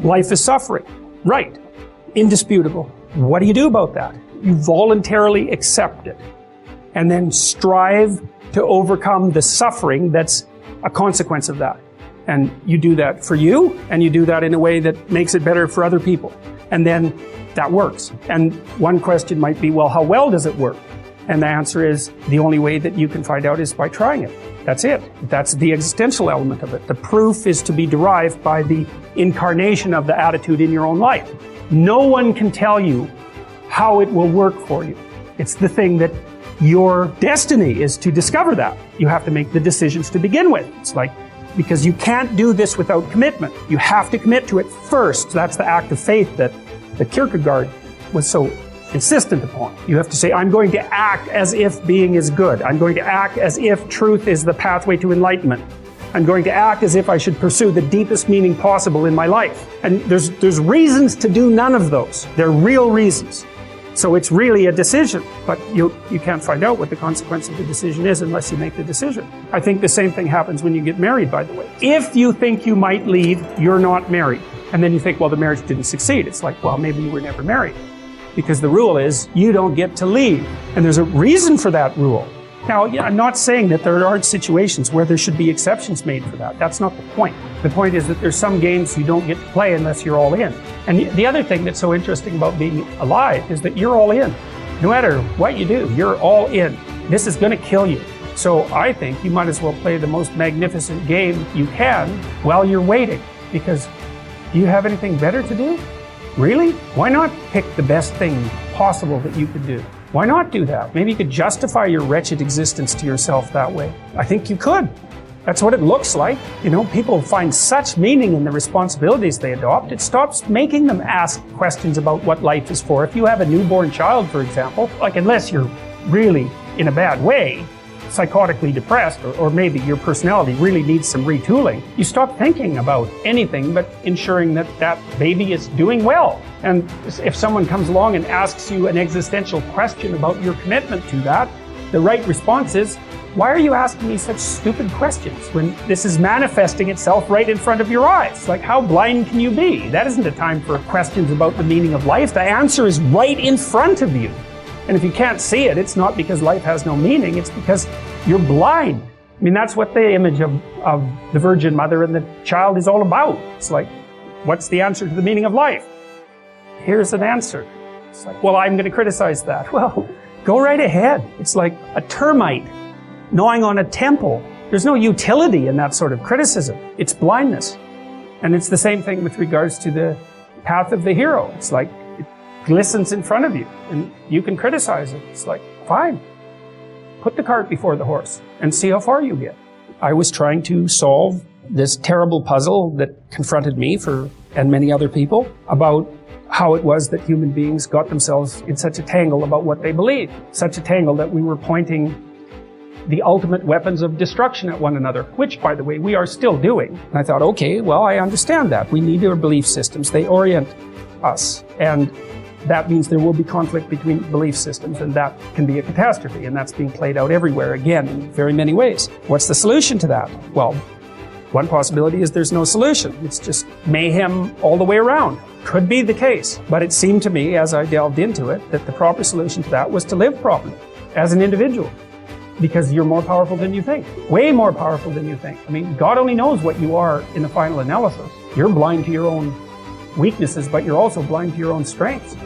Life is suffering. Right. Indisputable. What do you do about that? You voluntarily accept it and then strive to overcome the suffering that's a consequence of that. And you do that for you, and you do that in a way that makes it better for other people. And then that works. And one question might be, well, how well does it work? And the answer is, the only way that you can find out is by trying it. That's it. That's the existential element of it. The proof is to be derived by the incarnation of the attitude in your own life. No one can tell you how it will work for you. It's the thing that your destiny is to discover that. You have to make the decisions to begin with. It's like, because you can't do this without commitment. You have to commit to it first. That's the act of faith that Kierkegaard was so insistent upon. You have to say, I'm going to act as if being is good. I'm going to act as if truth is the pathway to enlightenment. I'm going to act as if I should pursue the deepest meaning possible in my life. And there's reasons to do none of those. They're real reasons. So it's really a decision, but you can't find out what the consequence of the decision is unless you make the decision. I think the same thing happens when you get married, by the way. If you think you might leave, you're not married. And then you think, well, the marriage didn't succeed. It's like, well, maybe you were never married. Because the rule is, you don't get to leave. And there's a reason for that rule. Now, I'm not saying that there aren't situations where there should be exceptions made for that. That's not the point. The point is that there's some games you don't get to play unless you're all in. And the other thing that's so interesting about being alive is that you're all in. No matter what you do, you're all in. This is going to kill you. So I think you might as well play the most magnificent game you can while you're waiting. Because do you have anything better to do? Really? Why not pick the best thing possible that you could do? Why not do that? Maybe you could justify your wretched existence to yourself that way. I think you could. That's what it looks like. You know, people find such meaning in the responsibilities they adopt. It stops making them ask questions about what life is for. If you have a newborn child, for example, like unless you're really in a bad way, psychotically depressed, or maybe your personality really needs some retooling, you stop thinking about anything but ensuring that that baby is doing well. And if someone comes along and asks you an existential question about your commitment to that, the right response is, why are you asking me such stupid questions when this is manifesting itself right in front of your eyes? Like, how blind can you be? That isn't a time for questions about the meaning of life. The answer is right in front of you. And if you can't see it, it's not because life has no meaning, it's because you're blind. I mean, that's what the image of the Virgin Mother and the child is all about. It's like, what's the answer to the meaning of life? Here's an answer. It's like, well, I'm going to criticize that. Well, go right ahead. It's like a termite gnawing on a temple. There's no utility in that sort of criticism. It's blindness. And it's the same thing with regards to the path of the hero. It's like, glistens in front of you, and you can criticize it. It's like, fine. Put the cart before the horse and see how far you get. I was trying to solve this terrible puzzle that confronted me and many other people about how it was that human beings got themselves in such a tangle about what they believed. Such a tangle that we were pointing the ultimate weapons of destruction at one another, which, by the way, we are still doing. And I thought, okay, well, I understand that. We need our belief systems. They orient us. And that means there will be conflict between belief systems, and that can be a catastrophe, and that's being played out everywhere, again, in very many ways. What's the solution to that? Well, one possibility is there's no solution. It's just mayhem all the way around. Could be the case. But it seemed to me, as I delved into it, that the proper solution to that was to live properly as an individual. Because you're more powerful than you think. Way more powerful than you think. I mean, God only knows what you are in the final analysis. You're blind to your own weaknesses, but you're also blind to your own strengths.